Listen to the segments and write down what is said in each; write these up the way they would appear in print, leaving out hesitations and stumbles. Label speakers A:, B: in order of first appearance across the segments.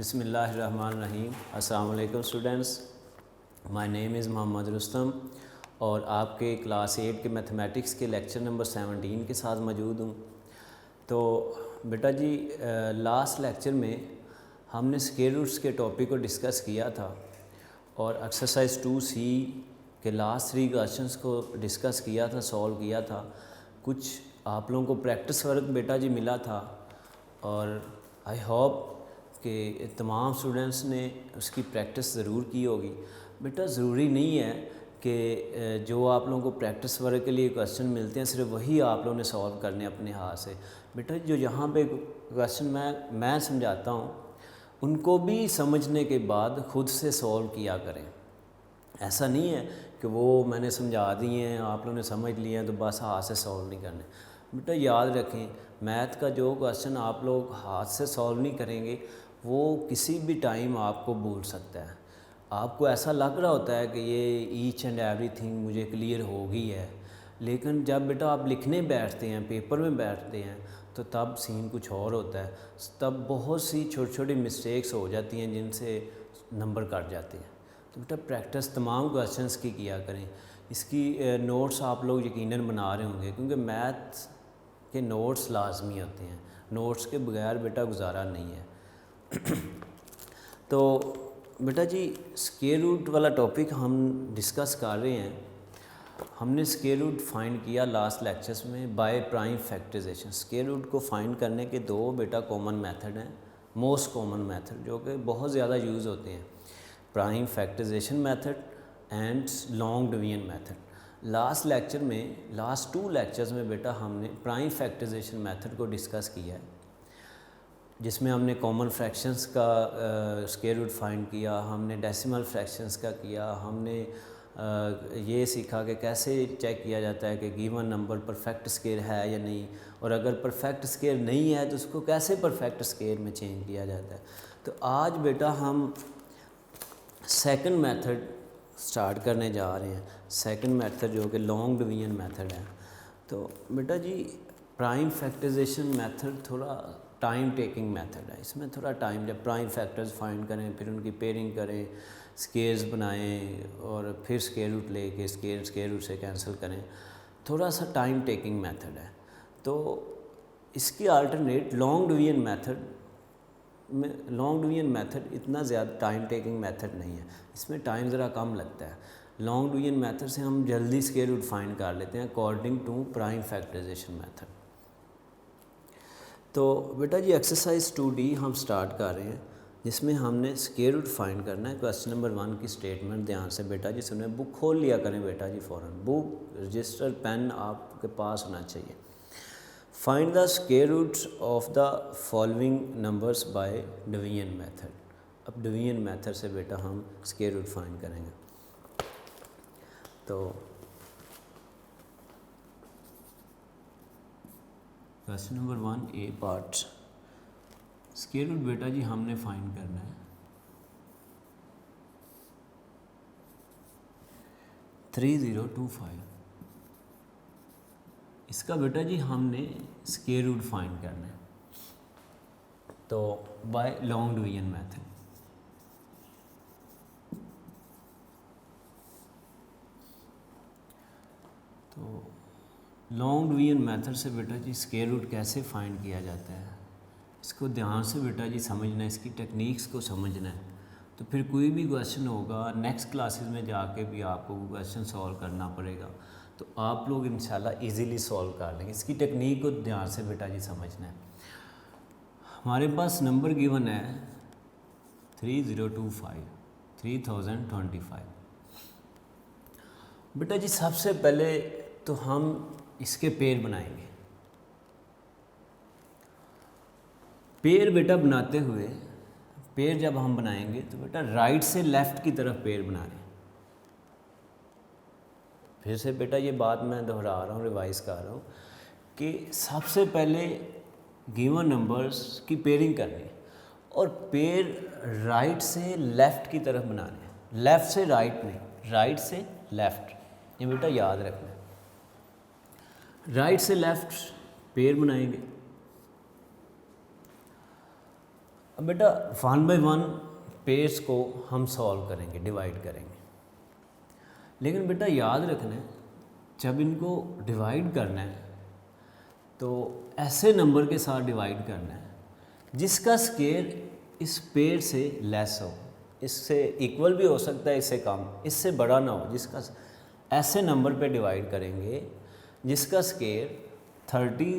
A: बिस्मिल्लाहिर्रहमानिर्रहीम। अस्सलाम वालेकुम students, my name is Mohammad Rustam और आपके क्लास 8 के मैथमेटिक्स के लेक्चर नंबर 17 के साथ मौजूद हूँ। तो बेटा जी, लास्ट लेक्चर में हमने स्क्वायर रूट्स के टॉपिक को डिस्कस किया था और एक्सरसाइज 2C के लास्ट 3 क्वेश्चंस को डिस्कस किया था, सॉल्व किया था। कुछ आप लोगों को प्रैक्टिस वर्क बेटा जी मिला था और आई होप कि तमाम स्टूडेंट्स ने उसकी प्रैक्टिस ज़रूर की होगी। बेटा ज़रूरी नहीं है कि जो आप लोगों को प्रैक्टिस वर्क के लिए क्वेश्चन मिलते हैं सिर्फ वही आप लोगों ने सॉल्व करने अपने हाथ से। बेटा जो यहाँ पे क्वेश्चन मैं समझाता हूँ उनको भी समझने के बाद ख़ुद से सॉल्व किया करें। ऐसा नहीं है कि वो मैंने समझा दिए हैं, आप लोगों ने समझ लिए हैं तो बस हाथ से सॉल्व नहीं करने। बेटा याद रखें, मैथ का जो क्वेश्चन आप लोग हाथ से सॉल्व नहीं करेंगे वो किसी भी टाइम आपको भूल सकता है। आपको ऐसा लग रहा होता है कि ये ईच एंड एवरीथिंग मुझे क्लियर हो गई है, लेकिन जब बेटा आप लिखने बैठते हैं, पेपर में बैठते हैं, तो तब सीन कुछ और होता है। तब बहुत सी छोटी छोटी मिस्टेक्स हो जाती हैं जिनसे नंबर कट जाते हैं। तो बेटा प्रैक्टिस तमाम क्वेश्चंस की किया करें। इसकी नोट्स आप लोग यकीनन बना रहे होंगे क्योंकि मैथ के नोट्स लाजमी होते हैं। नोट्स के बगैर बेटा गुजारा नहीं है। तो बेटा जी स्क्वायर रूट वाला टॉपिक हम डिस्कस कर रहे हैं। हमने स्क्वायर रूट फाइंड किया लास्ट लेक्चर्स में by prime factorization. Square root को फाइंड करने के दो बेटा कॉमन मेथड हैं, मोस्ट कॉमन मेथड जो कि बहुत ज़्यादा यूज़ होते हैं, prime factorization method and long division method. Last 2 lectures में बेटा हमने प्राइम फैक्टराइजेशन मेथड को डिस्कस किया है जिसमें हमने कॉमन फ्रैक्शंस का स्क्वायर रूट फाइंड किया, हमने डेसिमल फ्रैक्शंस का किया, हमने ये सीखा कि कैसे चेक किया जाता है कि गिवन नंबर परफेक्ट स्क्वायर है या नहीं, और अगर परफेक्ट स्क्वायर नहीं है तो उसको कैसे परफेक्ट स्क्वायर में चेंज किया जाता है। तो आज बेटा हम सेकंड मेथड स्टार्ट करने जा रहे हैं। सेकंड मेथड जो कि लॉन्ग डिवीजन मेथड है। तो बेटा जी प्राइम फैक्टराइजेशन मेथड थोड़ा टाइम टेकिंग मेथड है। इसमें थोड़ा टाइम, जब प्राइम फैक्टर्स फाइंड करें, फिर उनकी पेयरिंग करें, स्क्वायर्स बनाएं और फिर स्क्वायर रूट लेके स्क्वायर रूट से कैंसिल करें, थोड़ा सा टाइम टेकिंग मेथड है। तो इसकी अल्टरनेट लॉन्ग डिवीजन मेथड इतना ज़्यादा टाइम टेकिंग मेथड नहीं है, इसमें टाइम ज़रा कम लगता है। लॉन्ग डिवीजन मेथड से हम जल्दी स्क्वायर रूट फाइंड कर लेते हैं according to prime factorization method. तो बेटा जी एक्सरसाइज 2D हम स्टार्ट कर रहे हैं जिसमें हमने स्क्वायर रूट फाइंड करना है। क्वेश्चन नंबर 1 की स्टेटमेंट ध्यान से बेटा जी सुने। बुक खोल लिया करें बेटा जी फ़ौरन, बुक रजिस्टर पेन आपके पास होना चाहिए। Find the square roots of the following numbers by division method. अब डिवीजन मेथड से बेटा हम स्क्वायर रूट फाइंड करेंगे। तो question number 1 A part, square root बेटा जी हमने फाइंड करना है 3025। इसका बेटा जी हमने स्क्वायर रूट फाइंड करना है तो बाय लॉन्ग डिवीजन मेथड। तो लॉन्ग डिवीजन मेथड से बेटा जी स्क्वायर रूट कैसे फाइंड किया जाता है, इसको ध्यान से बेटा जी समझना है, इसकी टेक्निक्स को समझना है। तो फिर कोई भी क्वेश्चन होगा नेक्स्ट क्लासेस में जाके भी आपको क्वेश्चन सॉल्व करना पड़ेगा, तो आप लोग इंशाल्लाह इजीली सॉल्व कर लेंगे। इसकी टेक्निक को ध्यान से बेटा जी समझना है। हमारे पास नंबर गिवन है 3025। बेटा जी सबसे पहले तो हम इसके पेयर बनाएंगे। पेयर बेटा बनाते हुए, पेयर जब हम बनाएंगे तो बेटा राइट से लेफ़्ट की तरफ पेयर बना रहे हैं। फिर से बेटा ये बात मैं दोहरा रहा हूँ, रिवाइज़ कर रहा हूँ कि सबसे पहले गिवन नंबर्स की पेयरिंग करनी है और पेयर राइट से लेफ़्ट की तरफ बनाने हैं, लेफ़्ट से राइट नहीं, राइट से लेफ़्ट, ये बेटा याद रखना है। राइट से लेफ़्ट पेयर बनाएंगे अब बेटा 1 बाय 1 पेयर्स को हम सॉल्व करेंगे, डिवाइड करेंगे। लेकिन बेटा याद रखना है, जब इनको डिवाइड करना है तो ऐसे नंबर के साथ डिवाइड करना है जिसका स्केयर इस पेयर से लेस हो। इससे इक्वल भी हो सकता है, इससे कम, इससे बड़ा ना हो। जिसका ऐसे नंबर पे डिवाइड करेंगे जिसका स्केयर 30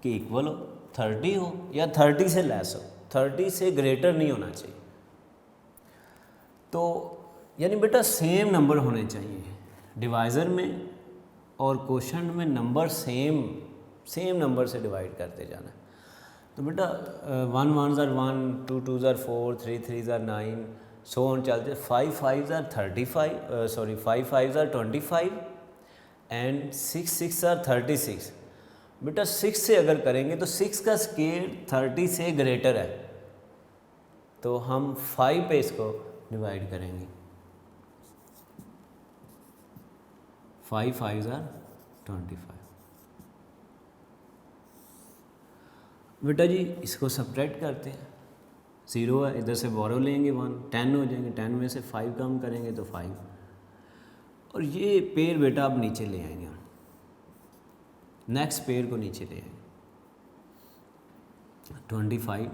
A: के इक्वल हो, 30 हो या 30 से लेस हो, 30 से ग्रेटर नहीं होना चाहिए। तो यानी बेटा सेम नंबर होने चाहिए डिवाइज़र में और क्वोशंट में, नंबर सेम नंबर से डिवाइड करते जाना है। तो बेटा 1 1 ज़ार 1, 2 2 ज़ार 4, 3 3 ज़ार 9, सो ऑन चलते। 5 5 ज़ार 35, 5 5 ज़ार 25 एंड 6 6 ज़ार 36। बेटा 6 से अगर करेंगे तो 6 का स्केयर 30 से ग्रेटर है, तो हम 5 पे इसको डिवाइड करेंगे। 5 5 ज़ार 25। बेटा जी इसको सब्ट्रैक्ट करते हैं, 0 है, इधर से बोरो लेंगे 1, 10 हो जाएंगे, 10 में से 5 कम करेंगे तो 5, और ये पेयर बेटा आप नीचे ले आएंगे, नेक्स्ट पेयर को नीचे ले आएंगे। 25।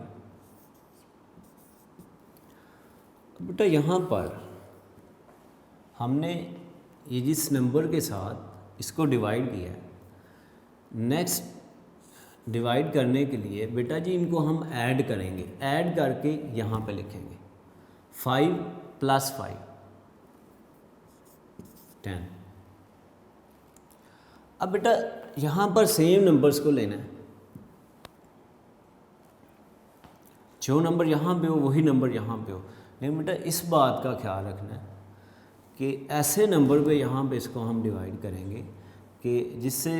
A: बेटा यहाँ पर हमने ये जिस नंबर के साथ इसको डिवाइड किया है, नेक्स्ट डिवाइड करने के लिए बेटा जी इनको हम ऐड करेंगे, ऐड करके यहाँ पे लिखेंगे 5 + 5 10। अब बेटा यहाँ पर सेम नंबर्स को लेना है, जो नंबर यहाँ पे हो वही नंबर यहाँ पे हो। लेकिन बेटा इस बात का ख्याल रखना है कि ऐसे नंबर पे यहाँ पे इसको हम डिवाइड करेंगे कि जिससे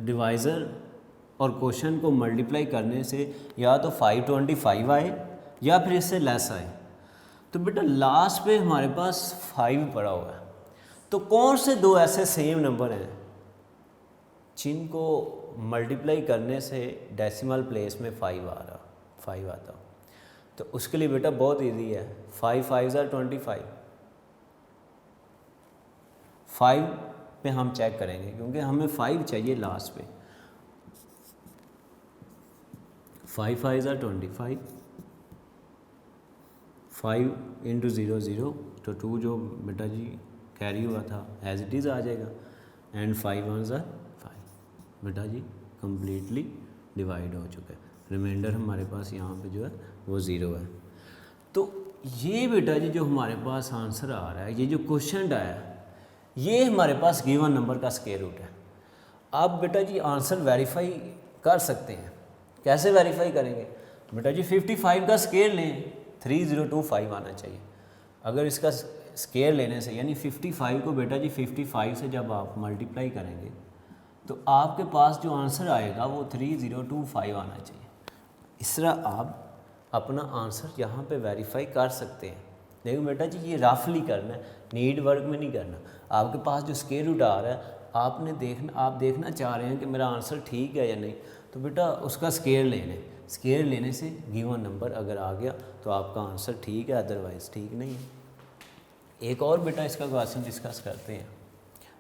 A: डिवाइज़र और क्वोशंट को मल्टीप्लाई करने से या तो 525 आए या फिर इससे लेस आए। तो बेटा लास्ट पे हमारे पास 5 पड़ा हुआ है, तो कौन से दो ऐसे सेम नंबर हैं जिनको मल्टीप्लाई करने से डेसिमल प्लेस में 5 आता। तो उसके लिए बेटा बहुत इजी है, 5 5 ज़ार 25। 5 पे हम चेक करेंगे क्योंकि हमें 5 चाहिए लास्ट पे। 5 5 ज़ार 25, 5 × 0 0, तो 2 जो बेटा जी कैरी हुआ था एज इट इज़ आ जाएगा, एंड 5 1 ज़ार 5। बेटा जी कम्प्लीटली डिवाइड हो चुका है, रिमाइंडर हमारे पास यहाँ पे जो है वो 0 है। तो ये बेटा जी जो हमारे पास आंसर आ रहा है, ये जो क्वेश्चन आया है, ये हमारे पास गिवन नंबर का स्क्वायर रूट है। आप बेटा जी आंसर वेरीफाई कर सकते हैं। कैसे वेरीफाई करेंगे? बेटा जी 55 का स्क्वायर लें, 3025 आना चाहिए। अगर इसका स्क्वायर लेने से यानी 55 को बेटा जी 55 से जब आप मल्टीप्लाई करेंगे तो आपके पास जो आंसर आएगा वो 3025 आना चाहिए। इस तरह आप अपना आंसर यहाँ पे वेरीफाई कर सकते हैं। लेकिन बेटा जी ये रफली करना है, नीड वर्क में नहीं करना। आपके पास जो स्क्वायर रूट आ रहा है आप देखना चाह रहे हैं कि मेरा आंसर ठीक है या नहीं, तो बेटा उसका स्क्वायर लेने, स्क्वायर लेने से गिवन नंबर अगर आ गया तो आपका आंसर ठीक है, अदरवाइज़ ठीक नहीं है। एक और बेटा इसका क्वेश्चन डिस्कस करते हैं।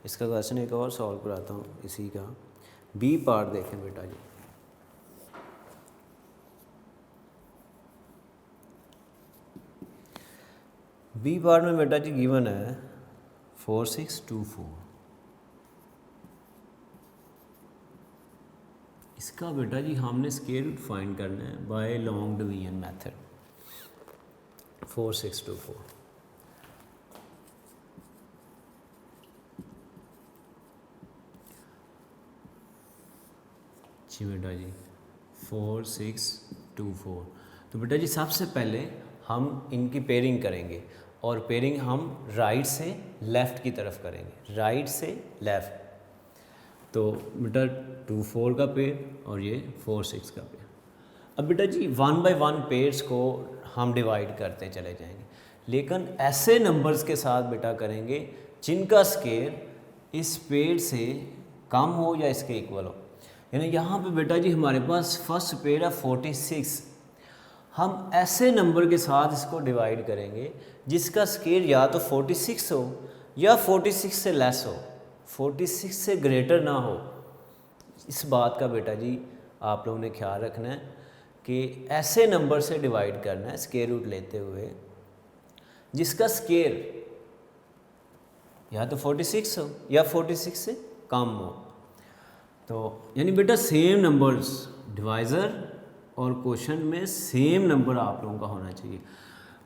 A: इसका क्वेश्चन एक और सॉल्व कराता हूँ इसी का। बी पार्ट देखें बेटा जी। बी पार्ट में बेटा जी गिवन है 4624। इसका बेटा जी हमने स्क्वायर रूट फाइंड करना है बाय लॉन्ग डिवीजन मेथड। 4624 जी बेटा जी 4624। तो बेटा जी सबसे पहले हम इनकी पेयरिंग करेंगे और पेयरिंग हम राइट से लेफ़्ट की तरफ करेंगे, राइट से लेफ़्ट। तो बेटा 2 4 का पेयर और ये 4 6 का पेयर। अब बेटा जी 1 बाय 1 पेयर्स को हम डिवाइड करते चले जाएंगे, लेकिन ऐसे नंबर्स के साथ बेटा करेंगे जिनका स्क्वायर इस पेयर से कम हो या इसके इक्वल हो। यानी यहाँ पे बेटा जी हमारे पास फर्स्ट पेयर है 46। हम ऐसे नंबर के साथ इसको डिवाइड करेंगे जिसका स्केयर या तो 46 हो या 46 से लेस हो, 46 से ग्रेटर ना हो। इस बात का बेटा जी आप लोगों ने ख्याल रखना है कि ऐसे नंबर से डिवाइड करना है स्केयर रूट लेते हुए जिसका स्केयर या तो 46 हो या 46 से कम हो। तो यानी बेटा सेम नंबर्स डिवाइज़र और क्वोशंट में सेम नंबर आप लोगों का होना चाहिए।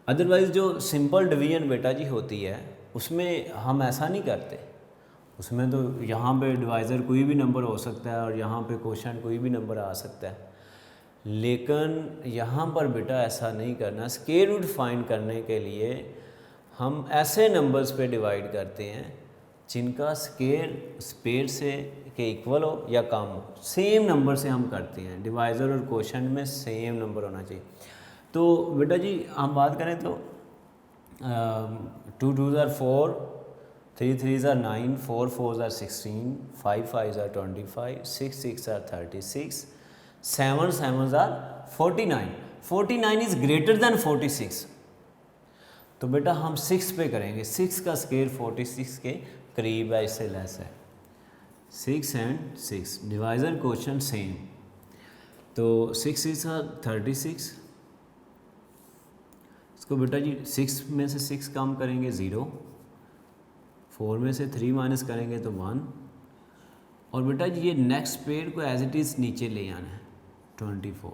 A: अदरवाइज़ जो सिंपल डिवीजन बेटा जी होती है उसमें हम ऐसा नहीं करते, उसमें तो यहाँ पे डिवाइज़र कोई भी नंबर हो सकता है और यहाँ पे क्वोशंट कोई भी नंबर आ सकता है, लेकिन यहाँ पर बेटा ऐसा नहीं करना। स्क्वायर रूट फाइंड करने के लिए हम ऐसे नंबर्स पे डिवाइड करते हैं जिनका स्क्वायर स्पेयर से के इक्वल हो या कम हो, सेम नंबर से हम करते हैं। डिवाइज़र और क्वोशंट में सेम नंबर होना चाहिए। तो बेटा जी हम बात करें तो 2 2s are 4, 3 3s are 9, 4 4s are 16, 5 5s are 25, 6 6 are 36, 7 7s are 49। 49 is greater than 46। तो बेटा हम 6 पे करेंगे, 6 का स्क्वायर 46 के करीब है, इससे लेस है। 6 and 6 डिवाइज़र क्वोशंट सेम। तो 6 6 are 36। इसको बेटा जी 6 में से 6 कम करेंगे 0, 4 में से 3 माइनस करेंगे तो 1, और बेटा जी ये नेक्स्ट पेयर को एज इट इज़ नीचे ले आना है 24।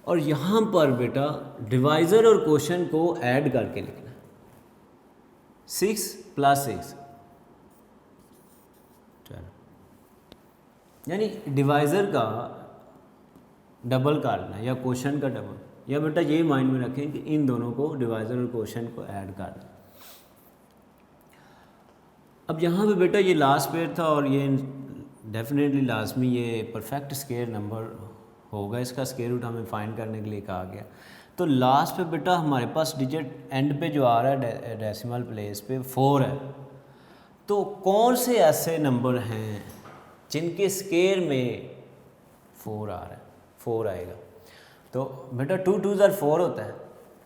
A: और यहाँ पर बेटा डिवाइज़र और क्वोशंट को ऐड करके लिखना है 6 + 6 12, यानी डिवाइज़र का डबल करना है या क्वोशंट का डबल, या बेटा ये माइंड में रखें कि इन दोनों को डिवाइज़र और क्वोशंट को ऐड कर दें। अब यहाँ पे बेटा ये लास्ट पेयर था और ये डेफिनेटली लाजमी ये परफेक्ट स्क्वायर नंबर होगा, इसका स्क्वायर रूट हमें फाइंड करने के लिए कहा गया। तो लास्ट पे बेटा हमारे पास डिजिट एंड पे जो आ रहा है डेसिमल प्लेस पे 4 है। तो कौन से ऐसे नंबर हैं जिनके स्क्वायर में 4 आ रहा है, 4 आएगा? तो बेटा 2 2s are 4 होता है,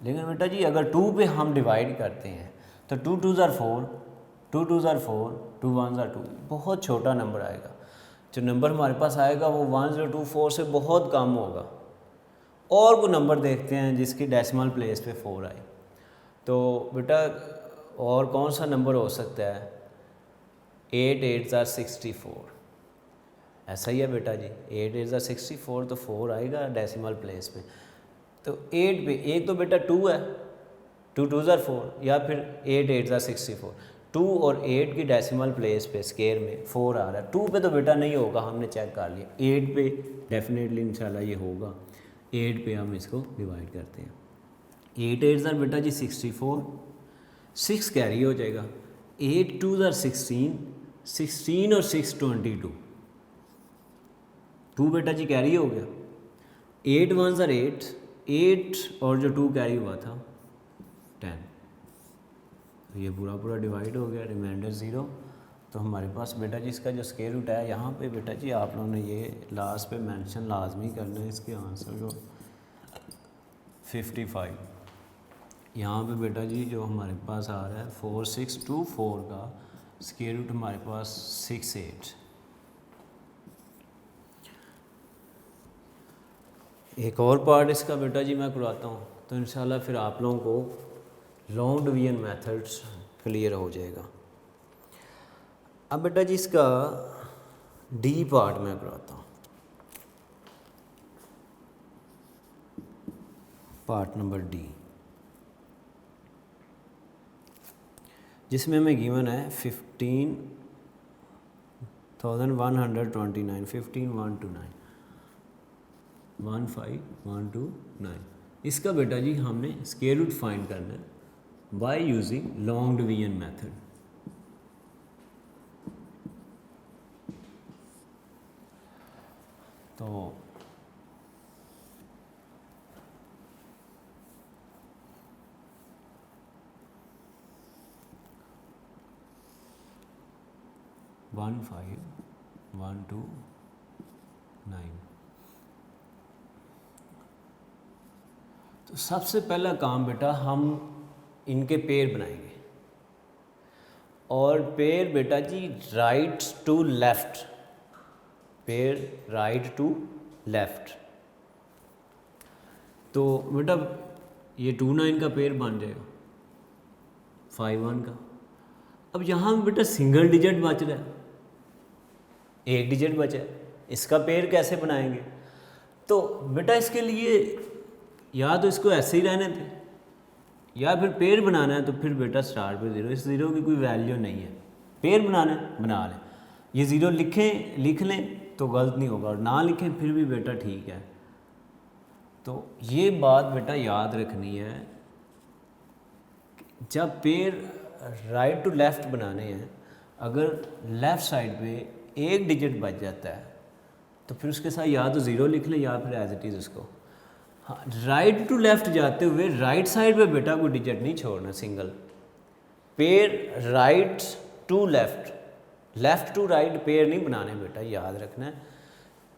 A: लेकिन बेटा जी अगर 2 पे हम डिवाइड करते हैं तो 2 2s are 4, 2 2s are 4, 2 1s are 2, बहुत छोटा नंबर आएगा। जो नंबर हमारे पास आएगा वो 1024 से बहुत कम होगा। और वो नंबर देखते हैं जिसकी डेसिमल प्लेस पे 4 आए। तो बेटा और कौन सा नंबर हो सकता है? 8 8s are 64, ऐसा ही है बेटा जी, 8 8s are 64, तो 4 आएगा डेसिमल प्लेस पे। तो 8 पे एक तो बेटा 2 है, 2 2s are 4, या फिर 8 8s are 64। 2 और 8 की डेसिमल प्लेस पे स्क्वायर में 4 आ रहा है। 2 पे तो बेटा नहीं होगा, हमने चेक कर लिया। 8 पे डेफिनेटली इंशाल्लाह ये होगा। 8 पे हम इसको डिवाइड करते हैं। 8 8s are बेटा जी 64, 6 कैरी हो जाएगा। 8 2s are 16, 16 और 6 22, 2 बेटा जी कैरी हो गया। 8 1s are 8, 8 और जो 2 कैरी हुआ था 10, तो ये पूरा पूरा डिवाइड हो गया, रिमाइंडर 0। तो हमारे पास बेटा जी इसका जो स्क्वायर रूट है, यहाँ पे बेटा जी आप लोगों ने ये लास्ट पे मेंशन लाजमी करना है इसके आंसर को 55। यहाँ पे बेटा जी जो हमारे पास आ रहा है 4624 का स्क्वायर रूट हमारे पास 68। एक और पार्ट इसका बेटा जी मैं करवाता हूँ, तो इंशाल्लाह फिर आप लोगों को लॉन्ग डिवीजन मेथड्स क्लियर हो जाएगा। अब बेटा जी इसका डी पार्ट मैं कराता हूँ, पार्ट नंबर डी, जिसमें हमें गिवन है 15,129, 15129, 15129। इसका बेटा जी हमने स्क्वायर रूट फाइंड करना है by using long division method. तो 15129, तो सबसे पहला काम बेटा हम इनके पेड़ बनाएंगे, और पेड़ बेटा जी राइट टू लेफ़्ट, पेड़ राइट टू लेफ़्ट। तो बेटा ये 2 9 का पेड़ बन जाएगा 5 1 का। अब यहाँ बेटा सिंगल डिजिट बच रहा है, एक डिजिट बचा है, इसका पेड़ कैसे बनाएंगे? तो बेटा इसके लिए या तो इसको ऐसे ही रहने दें, या फिर पेड़ बनाना है तो फिर बेटा स्टार्ट पे 0, इस 0 की कोई वैल्यू नहीं है, पेड़ बनाना है बना लें। ये 0 लिख लें तो गलत नहीं होगा, और ना लिखें फिर भी बेटा ठीक है। तो ये बात बेटा याद रखनी है, जब पेड़ राइट टू लेफ़्ट बनाने हैं, अगर लेफ़्ट साइड पे एक डिजिट बच जाता है तो फिर उसके साथ या तो 0 लिख लें या फिर एज इट इज़ उसको। हाँ, राइट टू लेफ़्ट जाते हुए राइट साइड पे बेटा कोई डिजिट नहीं छोड़ना single, pair right to left, left to right pair नहीं बनाने बेटा, याद रखना है।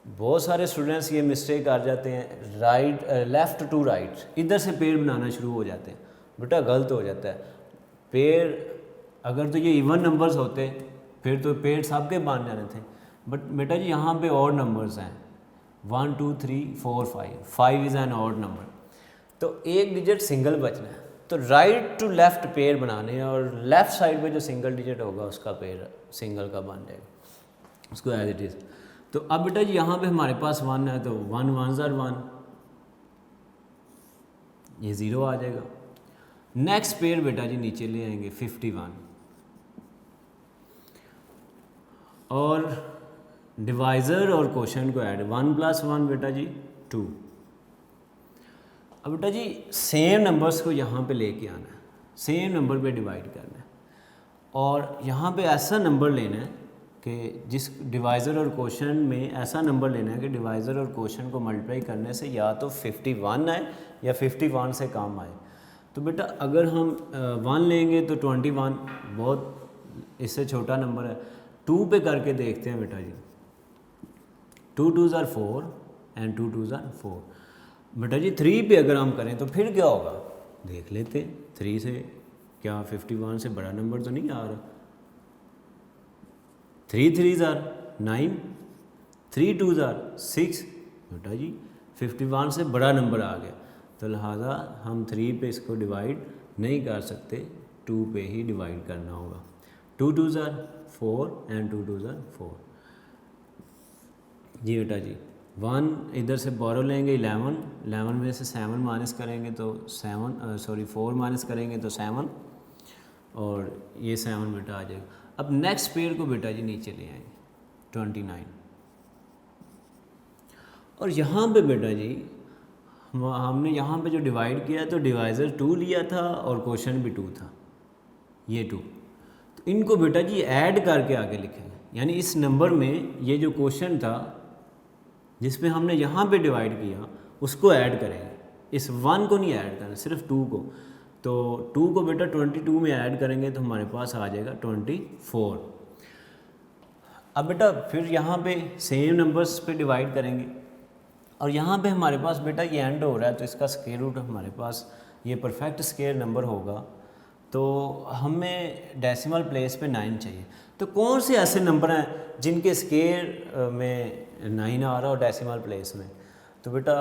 A: बहुत सारे स्टूडेंट्स ये मिस्टेक कर जाते हैं, लेफ़्ट टू राइट इधर से पेड़ बनाना शुरू हो जाते हैं, बेटा गलत हो जाता है। पेड़ अगर तो ये इवन नंबर्स होते फिर तो पेड़ सबके बन जाने थे, बट बेटा जी यहाँ पे ऑड नंबर्स हैं 1 2 3 4 5 इज़ एन ऑड नंबर, तो एक डिजिट सिंगल बचना है। तो राइट टू लेफ़्ट पेड़ बनाने हैं, और लेफ़्ट साइड पे जो सिंगल डिजिट होगा उसका पेड़ सिंगल का बन जाएगा, उसको एज इट इज़। तो अब बेटा जी यहाँ पे हमारे पास 1 है, तो 1 1s are 1, ये 0 आ जाएगा। नेक्स्ट पेड़ बेटा जी नीचे ले आएंगे 51, और डिवाइज़र और क्वोशंट को ऐड 1 + 1 बेटा जी 2। अब बेटा जी सेम नंबर्स को यहाँ पे लेके आना है, सेम नंबर पे डिवाइड करना है, और यहाँ पे ऐसा नंबर लेना है कि जिस डिवाइज़र और क्वोशंट में ऐसा नंबर लेना है कि डिवाइज़र और क्वोशंट को मल्टीप्लाई करने से या तो 51 आए या 51 से कम आए। तो बेटा अगर हम 1 लेंगे तो 21 बहुत इससे छोटा नंबर है। 2 पे करके देखते हैं बेटा जी, 2 2s are 4 and 2 2s are 4। बेटा जी 3 पे अगर हम करें तो फिर क्या होगा देख लेते हैं, 3 से क्या 51 से बड़ा नंबर तो नहीं आ रहा। 3 3s are 9, 3 2s are 6, बेटा जी 51 से बड़ा नंबर आ गया, तो लिहाजा हम 3 पे इसको डिवाइड नहीं कर सकते, 2 पे ही डिवाइड करना होगा। 2 2s are 4 and 2 2s are 4। जी बेटा जी 1 इधर से बोरो लेंगे 11 में से 7 माइनस करेंगे तो 4 माइनस करेंगे तो 7, और ये 7 बेटा आ जाएगा। अब नेक्स्ट पेयर को बेटा जी नीचे ले आएंगे 29, और यहाँ पे बेटा जी हमने यहाँ पे जो डिवाइड किया तो डिवाइज़र 2 लिया था और क्वोशंट भी 2 था, ये 2, तो इनको बेटा जी ऐड करके आगे लिखेंगे। यानी इस नंबर में ये जो क्वोशंट था जिसमें हमने यहाँ पे डिवाइड किया उसको ऐड करेंगे, इस 1 को नहीं ऐड करना, सिर्फ 2 को। तो 2 को बेटा 22 में ऐड करेंगे तो हमारे पास आ जाएगा 24। अब बेटा फिर यहाँ पे सेम नंबर्स पे डिवाइड करेंगे, और यहाँ पे हमारे पास बेटा ये एंड हो रहा है तो इसका स्क्वायर रूट हमारे पास ये परफेक्ट स्क्वायर नंबर होगा, तो हमें डेसिमल प्लेस पे 9 चाहिए। तो कौन से ऐसे नंबर हैं जिनके स्क्वायर में 9 आ रहा हो डेसिमल प्लेस में? तो बेटा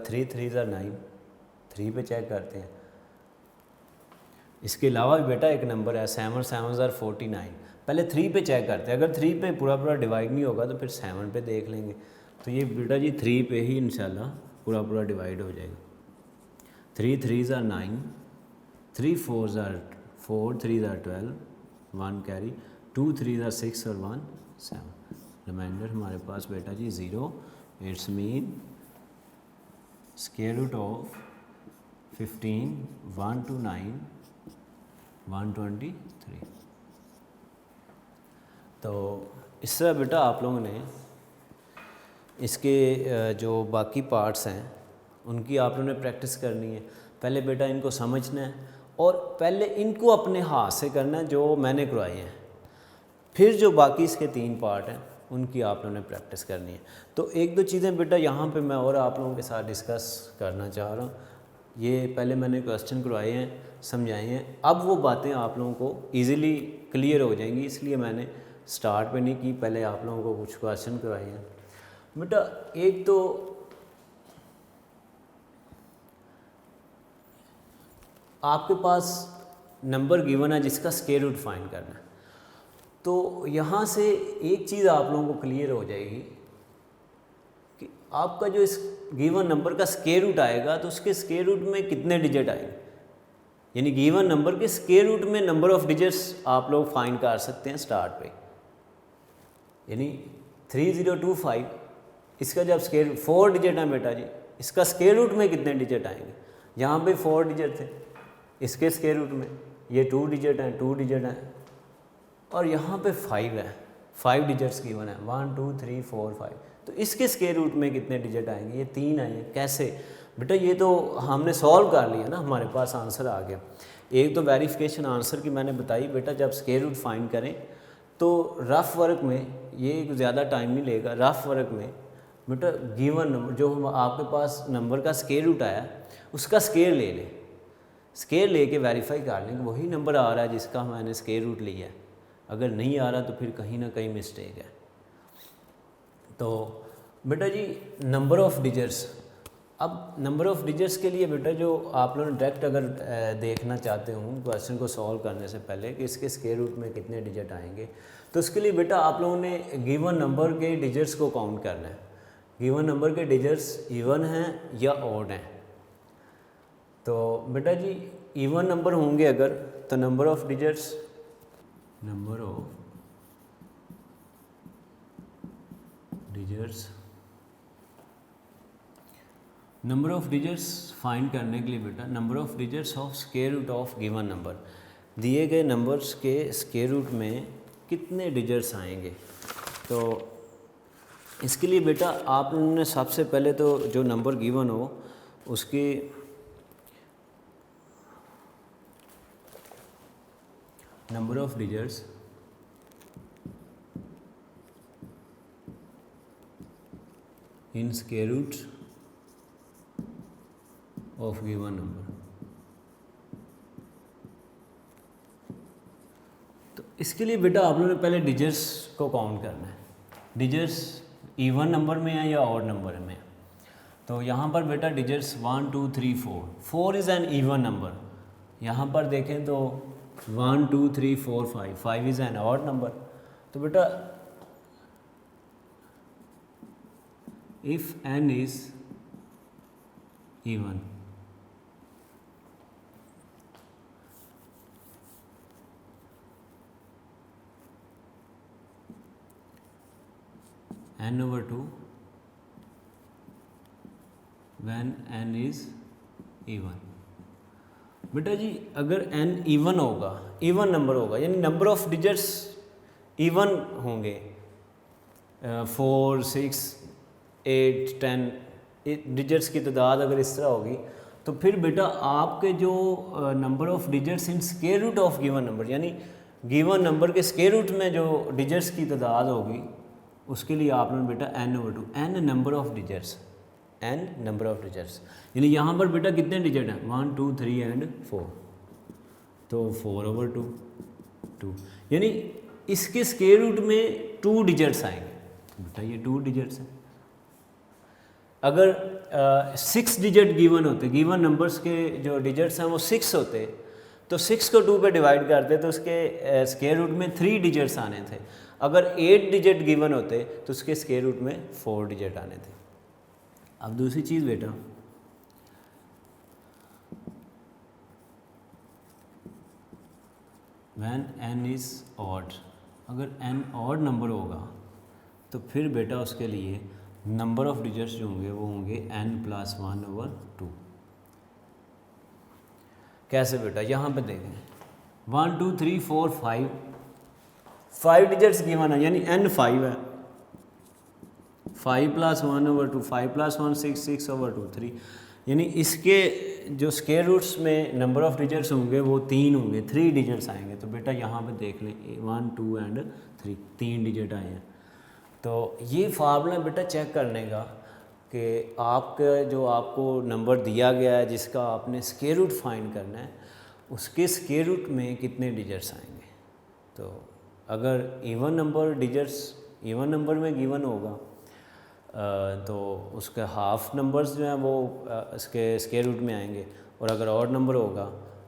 A: 3 3s are 9, 3 पे चेक करते हैं। इसके अलावा भी बेटा एक नंबर है 7 7s are 49, पहले 3 पे चेक करते हैं, अगर 3 पे पूरा डिवाइड नहीं होगा तो फिर 7 पे देख लेंगे। तो ये बेटा जी 3 पे ही इंशाल्लाह पूरा डिवाइड हो जाएगा। 3 3s are 9, 3 4s are 4, 3s are 12, 1 carry, 2 3s are 6 और 1 7। रिमाइंडर हमारे पास बेटा जी 0, it's mean square root of 15 1 to 9 123। तो इस तरह बेटा आप लोगों ने इसके जो बाकी पार्ट्स हैं उनकी आप लोगों ने प्रैक्टिस करनी है। पहले बेटा इनको समझना है और पहले इनको अपने हाथ से करना है जो मैंने करवाए हैं, फिर जो बाकी इसके 3 पार्ट हैं उनकी आप लोगों ने प्रैक्टिस करनी है। तो 1-2 चीज़ें बेटा यहाँ पे मैं और आप लोगों के साथ डिस्कस करना चाह रहा हूँ। ये पहले मैंने क्वेश्चन करवाए हैं, समझाए हैं, अब वो बातें आप लोगों को इजीली क्लियर हो जाएंगी, इसलिए मैंने स्टार्ट पे नहीं की, पहले आप लोगों को कुछ क्वेश्चन करवाए हैं। बेटा एक तो आपके पास नंबर गिवन है जिसका स्क्वायर रूट फाइंड करना है, तो यहाँ से एक चीज़ आप लोगों को क्लियर हो जाएगी कि आपका जो इस गिवन नंबर का स्क्वायर रूट आएगा तो उसके स्क्वायर रूट में कितने डिजिट आएंगे, यानी गिवन नंबर के स्क्वायर रूट में नंबर ऑफ डिजिट्स आप लोग फाइंड कर सकते हैं स्टार्ट पे। यानी 3025 इसका जब स्क्वायर 4 डिजिट है बेटा जी, इसका स्क्वायर रूट में कितने डिजिट आएंगे, यहाँ पे 4 डिजिट थे, इसके स्क्वायर रूट में ये 2 डिजिट हैं, 2 डिजिट हैं, और यहाँ पे 5 है, 5 डिजिट्स गिवन है, 1 2 3 4 5, तो इसके स्क्वायर रूट में कितने डिजिट आएंगे, ये 3 आए। कैसे बेटा, ये तो हमने सॉल्व कर लिया ना, हमारे पास आंसर आ गया। एक तो वेरिफिकेशन आंसर की मैंने बताई बेटा, जब स्क्वायर रूट फाइंड करें तो रफ़ वर्क में ये ज़्यादा टाइम नहीं लेगा, रफ़ वर्क में बेटा गिवन नंबर जो आपके पास नंबर का स्क्वायर रूट आया उसका स्क्वायर ले लें, स्क्वायर लेके वेरीफाई कर लें कि वही नंबर आ रहा है जिसका मैंने स्क्वायर रूट लिया है। अगर नहीं आ रहा तो फिर कहीं ना कहीं मिस्टेक है। तो बेटा जी नंबर ऑफ़ डिजिट्स, अब नंबर ऑफ़ डिजिट्स के लिए बेटा जो आप लोग डायरेक्ट अगर देखना चाहते हो क्वेश्चन को सॉल्व करने से पहले कि इसके स्क्वायर रूट में कितने डिजिट आएंगे, तो उसके लिए बेटा आप लोगों ने गिवन नंबर के डिजिट्स को काउंट करना है। गिवन नंबर के डिजिट्स इवन हैं या ऑड हैं। तो बेटा जी इवन नंबर होंगे अगर तो number of digits, number of digits, number of digits find करने के लिए बेटा number of digits of square root of given number, दिए गए नंबर्स के स्क्वायर रूट में कितने डिजिट्स आएंगे। तो इसके लिए बेटा आपने सबसे पहले तो जो नंबर गिवन हो उसके number of digits in square root of given number, तो इसके लिए बेटा आप लोगों ने पहले डिजिट्स को काउंट करना है। डिजिट्स इवन नंबर में है या ऑड नंबर में है। तो यहाँ पर बेटा digits 1 2 3 4, 4 is an even number. यहाँ पर देखें तो 1 2 3 4 5, 5 इज़ एन ऑड नंबर। तो बेटा if n is even n/2 when n is even। बेटा जी अगर n इवन होगा, इवन नंबर होगा यानी नंबर ऑफ़ डिजिट्स इवन होंगे, 4 6 8 10 डिजिट्स की तादाद अगर इस तरह होगी तो फिर बेटा आपके जो number of digits in square root of given number, यानी गिवन नंबर के स्क्वायर रूट में जो डिजिट्स की तादाद होगी उसके लिए आप लोग बेटा n/2, n number of digits, n number of digits, यानी यहाँ पर बेटा कितने डिजिट हैं 1 2 3 एंड 4, तो 4/2 2, यानी इसके स्क्वायर रूट में 2 डिजिट्स आएंगे। बेटा ये 2 डिजिट्स हैं। अगर 6 डिजिट गिवन होते, गिवन नंबर्स के जो डिजिट्स हैं वो 6 होते, तो 6 को 2 पे डिवाइड करते तो उसके स्क्वायर रूट में 3 डिजिट्स आने थे। अगर 8 डिजिट गिवन होते तो उसके स्क्वायर रूट में 4 डिजिट आने थे। अब दूसरी चीज़ बेटा व्हेन n इज़ ऑड, अगर n ऑड नंबर होगा तो फिर बेटा उसके लिए नंबर ऑफ़ डिजिट्स जो होंगे वो होंगे n+1/2। कैसे बेटा, यहाँ पे देखें 1 2 3 4 5, 5 डिजिट्स गिवन है यानी n 5 है, 5+1/2, 5+1 6, 6/2 3, यानी इसके जो स्क्वायर रूट्स में नंबर ऑफ़ डिजिट्स होंगे वो 3 होंगे, 3 डिजिट्स आएंगे। तो बेटा यहाँ पे देख लें 1 2 एंड 3, 3 डिजिट आए हैं। तो ये फार्मूला बेटा चेक करने का कि आपका जो आपको नंबर दिया गया है जिसका आपने स्क्वायर रूट फाइंड करना है, उसके स्क्वायर रूट में कितने डिजिट्स आएंगे। तो अगर even number digits even number में गिवन होगा तो उसके हाफ नंबर्स जो हैं वो इसके स्क्वायर रूट में आएंगे, और अगर ऑड नंबर होगा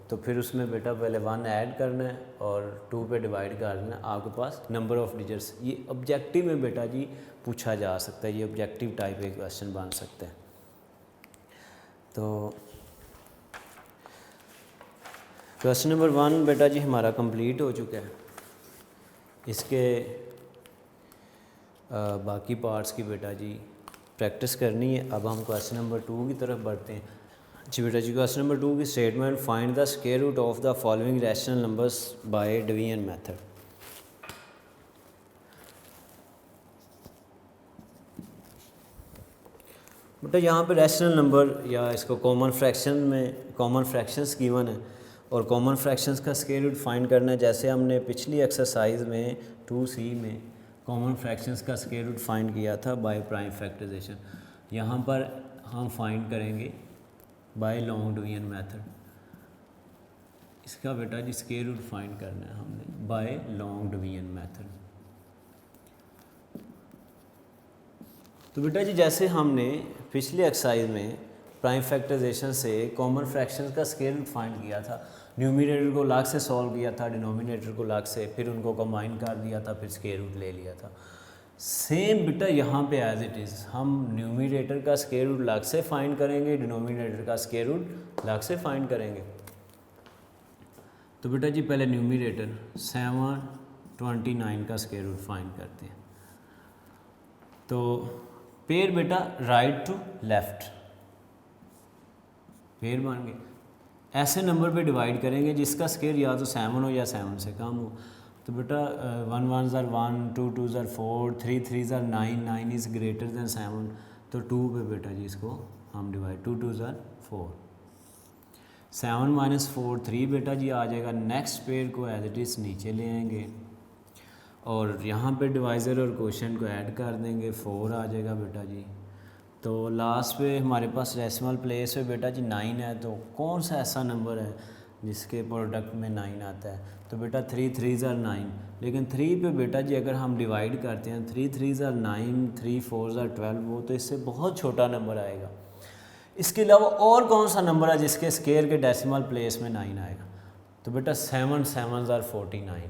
A: तो फिर उसमें बेटा पहले 1 ऐड करना है और 2 पे डिवाइड कर देना है, आपके पास नंबर ऑफ़ डिजिट्स। ये ऑब्जेक्टिव में बेटा जी पूछा जा सकता है, ये ऑब्जेक्टिव टाइप एक क्वेश्चन बन सकता है। तो क्वेश्चन नंबर 1 बेटा जी हमारा कंप्लीट हो चुका है। इसके बाकी पार्ट्स की बेटा जी प्रैक्टिस करनी है। अब हम क्वेश्चन नंबर 2 की तरफ बढ़ते हैं। जी बेटा जी, क्वेश्चन नंबर 2 की statement, find the square root of the following rational numbers by division method. बेटा यहाँ पे रैशनल नंबर या इसको कॉमन फ्रैक्शन में कॉमन फ्रैक्शंस गिवन है और कॉमन फ्रैक्शंस का स्क्वायर रूट फाइंड करना है। जैसे हमने पिछली एक्सरसाइज में 2C में कॉमन फ्रैक्शंस का स्क्वायर रूट फाइंड किया था बाय प्राइम फैक्टराइजेशन, यहाँ पर हम फाइंड करेंगे बाय लॉन्ग डिवीजन मेथड। इसका बेटा जी स्क्वायर रूट फाइंड करना है हमने बाय लॉन्ग डिवीजन मेथड। तो बेटा जी जैसे हमने पिछली एक्सरसाइज में प्राइम फैक्टराइजेशन से कॉमन फ्रैक्शंस का स्क्वायर रूट फाइंड किया था, न्यूमरेटर को अलग से सॉल्व किया था, डिनोमिनेटर को अलग से, फिर उनको कंबाइन कर दिया था, फिर स्क्वायर रूट ले लिया था। सेम बेटा यहाँ पे एज इट इज़ हम न्यूमरेटर का स्क्वायर रूट अलग से फाइंड करेंगे, डिनोमिनेटर का स्क्वायर रूट अलग से फाइंड करेंगे। तो बेटा जी पहले न्यूमरेटर 729 का स्क्वायर रूट फाइंड करते हैं। तो पेयर बेटा राइट टू लेफ़्ट पेयर बन गए। ऐसे नंबर पे डिवाइड करेंगे जिसका स्क्वायर या तो 7 हो या 7 से कम हो। तो बेटा 1 1 ज़ार 1, 2 2 ज़ार 4, 3 3 ज़ार 9, 9 इज़ ग्रेटर दैन 7। तो 2 पे बेटा जी इसको हम डिवाइड, 2 2 ज़ार 4, 7 माइनस 4 3 बेटा जी आ जाएगा। नेक्स्ट पेयर को एज इट इज़ नीचे ले आएंगे और यहाँ पे डिवाइज़र और क्वोशिएंट को ऐड कर देंगे, 4 आ जाएगा बेटा जी। तो लास्ट पे हमारे पास डेसिमल प्लेस पे बेटा जी 9 है। तो कौन सा ऐसा नंबर है जिसके प्रोडक्ट में 9 आता है। तो बेटा 3 3 ज़ार 9, लेकिन 3 पे बेटा जी अगर हम डिवाइड करते हैं 3 3 ज़ार 9, 3 4 ज़ार 12, वो तो इससे बहुत छोटा नंबर आएगा। इसके अलावा और कौन सा नंबर है जिसके स्क्वायर के डेसिमल प्लेस में 9 आएगा। तो बेटा 7 7 ज़ार 49,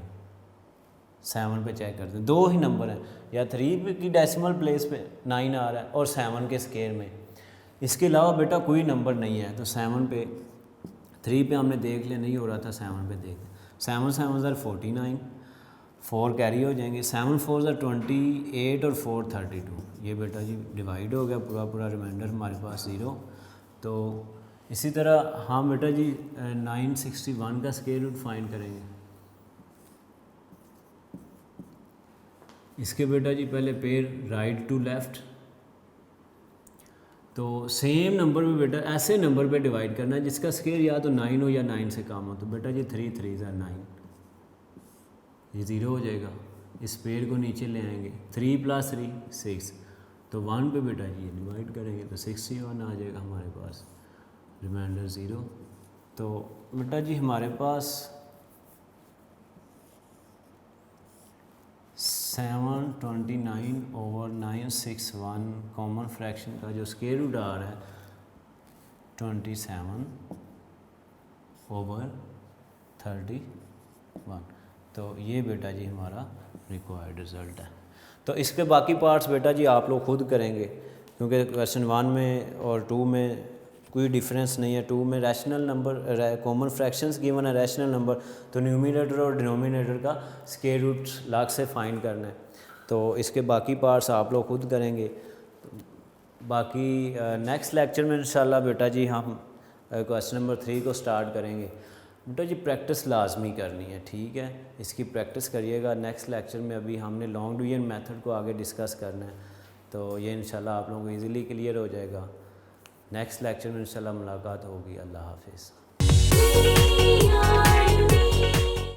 A: 7 पे चेक करते हैं, दो ही नंबर हैं, या 3 की डेसिमल प्लेस पे 9 आ रहा है और 7 के स्क्वायर में। इसके अलावा बेटा कोई नंबर नहीं है। तो 7 पे 3 पे हमने देख लिया, नहीं हो रहा था, 7 पे देख लिया। 7 7 ज़ार 49, 4 कैरी हो जाएंगे, 7 4 ज़ार 28 और 4 32। ये बेटा जी डिवाइड हो गया, पूरा पूरा रिमाइंडर हमारे पास 0। तो इसी तरह हम बेटा जी 961 का स्क्वायर रूट फाइंड करेंगे। इसके बेटा जी पहले पेयर राइट टू लेफ़्ट। तो सेम नंबर पे बेटा ऐसे नंबर पे डिवाइड करना है जिसका स्क्वायर या तो 9 हो या 9 से कम हो। तो बेटा जी 3 3 ज़ार 9, ये 0 हो जाएगा। इस पेयर को नीचे ले आएंगे, 3 + 3 6। तो 1 पे बेटा जी डिवाइड करेंगे तो 61 आ जाएगा हमारे पास, रिमाइंडर 0। तो बेटा जी हमारे पास 729/961 कॉमन फ्रैक्शन का जो स्क्वायर रूट आ रहा है 27/31। तो ये बेटा जी हमारा रिक्वायर्ड रिज़ल्ट है। तो इसके बाकी पार्ट्स बेटा जी आप लोग खुद करेंगे, क्योंकि क्वेश्चन 1 में और 2 में कोई डिफरेंस नहीं है। 2 में rational number common fractions given है, रैशनल नंबर, तो न्यूमरेटर और डिनोमिनेटर का स्क्वायर रूट अलग से फाइंड करना है। तो इसके बाकी पार्ट्स आप लोग खुद करेंगे। बाकी नेक्स्ट लेक्चर में इंशाल्लाह बेटा जी हम क्वेश्चन नंबर 3 को स्टार्ट करेंगे। बेटा जी प्रैक्टिस लाजमी करनी है, ठीक है, इसकी प्रैक्टिस करिएगा। नेक्स्ट लेक्चर में अभी हमने लॉन्ग डिवीजन मेथड को आगे डिस्कस करना है, तो ये इंशाल्लाह आप लोगों को ईज़िली क्लियर हो जाएगा। नेक्स्ट लेक्चर में इंशाल्लाह मुलाकात होगी। अल्लाह हाफिज़।